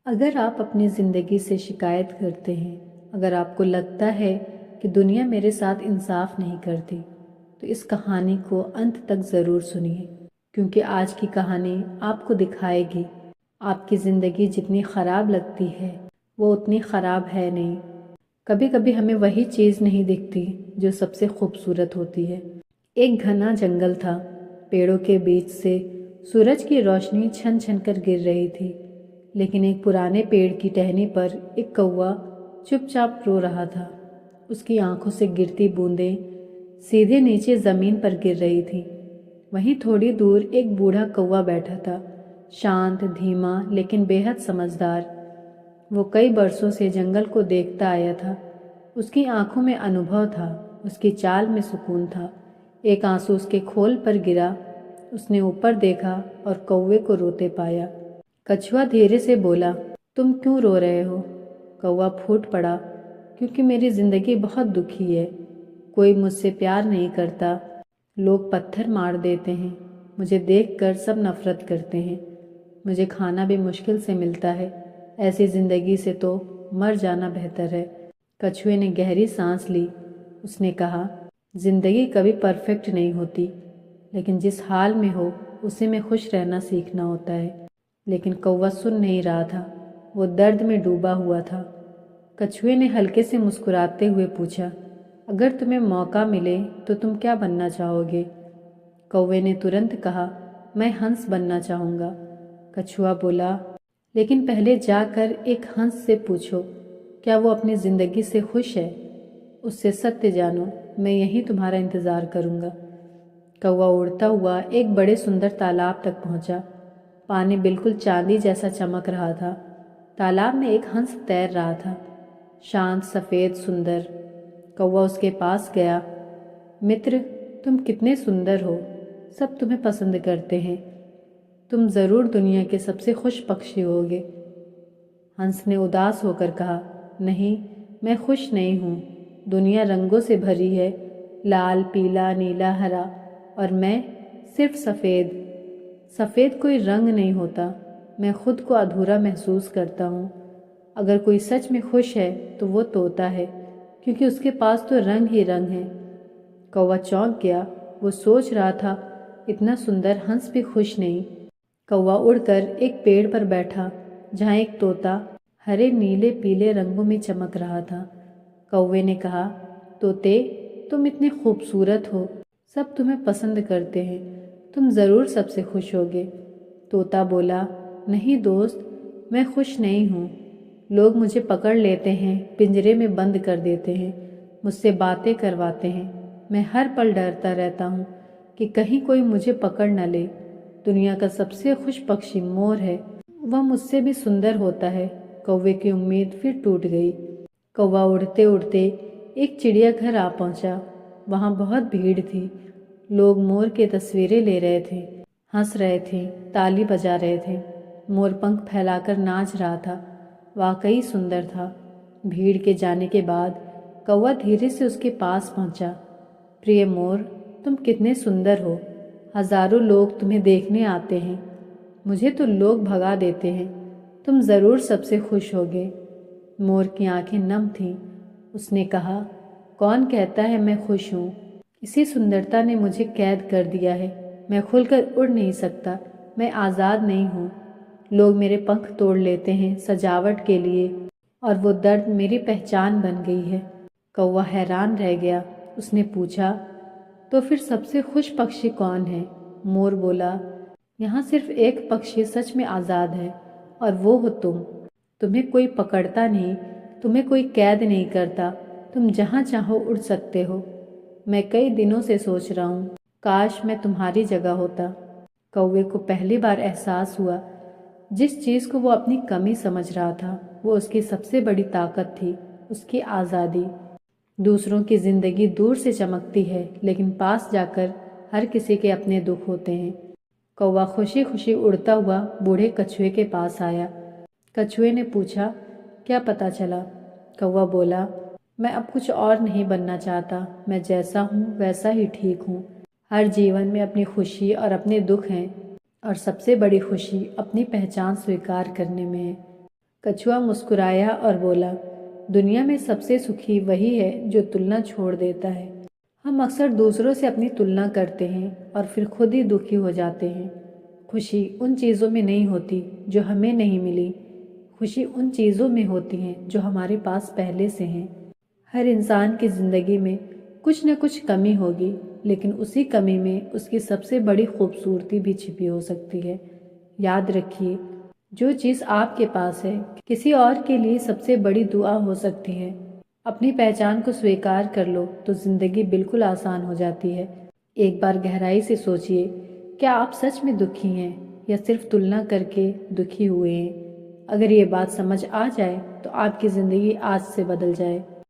अगर आप अपनी ज़िंदगी से शिकायत करते हैं, अगर आपको लगता है कि दुनिया मेरे साथ इंसाफ नहीं करती, तो इस कहानी को अंत तक ज़रूर सुनिए, क्योंकि आज की कहानी आपको दिखाएगी आपकी ज़िंदगी जितनी ख़राब लगती है वो उतनी ख़राब है नहीं। कभी कभी हमें वही चीज़ नहीं दिखती जो सबसे खूबसूरत होती है। एक घना जंगल था। पेड़ों के बीच से सूरज की रोशनी छन छन कर गिर रही थी, लेकिन एक पुराने पेड़ की टहनी पर एक कौवा चुपचाप रो रहा था। उसकी आंखों से गिरती बूंदें सीधे नीचे ज़मीन पर गिर रही थीं। वहीं थोड़ी दूर एक बूढ़ा कौवा बैठा था, शांत, धीमा, लेकिन बेहद समझदार। वो कई बरसों से जंगल को देखता आया था। उसकी आंखों में अनुभव था, उसकी चाल में सुकून था। एक आंसू उसके खोल पर गिरा। उसने ऊपर देखा और कौवे को रोते पाया। कछुआ धीरे से बोला, तुम क्यों रो रहे हो? कौवा फूट पड़ा, क्योंकि मेरी जिंदगी बहुत दुखी है। कोई मुझसे प्यार नहीं करता, लोग पत्थर मार देते हैं, मुझे देखकर सब नफरत करते हैं, मुझे खाना भी मुश्किल से मिलता है। ऐसी जिंदगी से तो मर जाना बेहतर है। कछुए ने गहरी सांस ली। उसने कहा, जिंदगी कभी परफेक्ट नहीं होती, लेकिन जिस हाल में हो उसी में खुश रहना सीखना होता है। लेकिन कौवा सुन नहीं रहा था, वो दर्द में डूबा हुआ था। कछुए ने हल्के से मुस्कुराते हुए पूछा, अगर तुम्हें मौका मिले तो तुम क्या बनना चाहोगे? कौवे ने तुरंत कहा, मैं हंस बनना चाहूँगा। कछुआ बोला, लेकिन पहले जाकर एक हंस से पूछो, क्या वो अपनी ज़िंदगी से खुश है? उससे सत्य जानो, मैं यहीं तुम्हारा इंतज़ार करूँगा। कौवा उड़ता हुआ एक बड़े सुंदर तालाब तक पहुँचा। पानी बिल्कुल चांदी जैसा चमक रहा था। तालाब में एक हंस तैर रहा था, शांत, सफ़ेद, सुंदर। कौवा उसके पास गया। मित्र, तुम कितने सुंदर हो, सब तुम्हें पसंद करते हैं, तुम ज़रूर दुनिया के सबसे खुश पक्षी होगे। हंस ने उदास होकर कहा, नहीं, मैं खुश नहीं हूँ। दुनिया रंगों से भरी है, लाल, पीला, नीला, हरा, और मैं सिर्फ सफ़ेद। सफ़ेद कोई रंग नहीं होता। मैं खुद को अधूरा महसूस करता हूँ। अगर कोई सच में खुश है तो वो तोता है, क्योंकि उसके पास तो रंग ही रंग है। कौवा चौंक गया। वो सोच रहा था, इतना सुंदर हंस भी खुश नहीं। कौवा उड़कर एक पेड़ पर बैठा, जहाँ एक तोता हरे, नीले, पीले रंगों में चमक रहा था। कौवे ने कहा, तोते, तुम इतने खूबसूरत हो, सब तुम्हें पसंद करते हैं, तुम ज़रूर सबसे खुश होगे। तोता बोला, नहीं दोस्त, मैं खुश नहीं हूँ। लोग मुझे पकड़ लेते हैं, पिंजरे में बंद कर देते हैं, मुझसे बातें करवाते हैं। मैं हर पल डरता रहता हूँ कि कहीं कोई मुझे पकड़ न ले। दुनिया का सबसे खुश पक्षी मोर है, वह मुझसे भी सुंदर होता है। कौवे की उम्मीद फिर टूट गई। कौवा उड़ते उड़ते एक चिड़ियाघर आ पहुंचा। वहां बहुत भीड़ थी। लोग मोर की तस्वीरें ले रहे थे, हंस रहे थे, ताली बजा रहे थे। मोर पंख फैलाकर नाच रहा था, वाकई सुंदर था। भीड़ के जाने के बाद कौवा धीरे से उसके पास पहुंचा। प्रिय मोर, तुम कितने सुंदर हो, हजारों लोग तुम्हें देखने आते हैं, मुझे तो लोग भगा देते हैं, तुम ज़रूर सबसे खुश होगे। मोर की आंखें नम थीं। उसने कहा, कौन कहता है मैं खुश हूँ? इसी सुंदरता ने मुझे कैद कर दिया है। मैं खुलकर उड़ नहीं सकता, मैं आज़ाद नहीं हूँ। लोग मेरे पंख तोड़ लेते हैं सजावट के लिए, और वो दर्द मेरी पहचान बन गई है। कौवा हैरान रह गया। उसने पूछा, तो फिर सबसे खुश पक्षी कौन है? मोर बोला, यहाँ सिर्फ एक पक्षी सच में आज़ाद है, और वो हो तुम। तुम्हें कोई पकड़ता नहीं, तुम्हें कोई कैद नहीं करता, तुम जहाँ चाहो उड़ सकते हो। मैं कई दिनों से सोच रहा हूँ, काश मैं तुम्हारी जगह होता। कौवे को पहली बार एहसास हुआ, जिस चीज़ को वो अपनी कमी समझ रहा था, वो उसकी सबसे बड़ी ताकत थी, उसकी आज़ादी। दूसरों की ज़िंदगी दूर से चमकती है, लेकिन पास जाकर हर किसी के अपने दुख होते हैं। कौवा खुशी खुशी उड़ता हुआ बूढ़े कछुए के पास आया। कछुए ने पूछा, क्या पता चला? कौवा बोला, मैं अब कुछ और नहीं बनना चाहता, मैं जैसा हूँ वैसा ही ठीक हूँ। हर जीवन में अपनी खुशी और अपने दुख हैं, और सबसे बड़ी खुशी अपनी पहचान स्वीकार करने में है। कछुआ मुस्कुराया और बोला, दुनिया में सबसे सुखी वही है जो तुलना छोड़ देता है। हम अक्सर दूसरों से अपनी तुलना करते हैं और फिर खुद ही दुखी हो जाते हैं। खुशी उन चीज़ों में नहीं होती जो हमें नहीं मिली, खुशी उन चीज़ों में होती हैं जो हमारे पास पहले से हैं। हर इंसान की ज़िंदगी में कुछ न कुछ कमी होगी, लेकिन उसी कमी में उसकी सबसे बड़ी खूबसूरती भी छिपी हो सकती है। याद रखिए, जो चीज़ आपके पास है किसी और के लिए सबसे बड़ी दुआ हो सकती है। अपनी पहचान को स्वीकार कर लो तो ज़िंदगी बिल्कुल आसान हो जाती है। एक बार गहराई से सोचिए, क्या आप सच में दुखी हैं या सिर्फ तुलना करके दुखी हुए हैं? अगर ये बात समझ आ जाए तो आपकी ज़िंदगी आज से बदल जाए।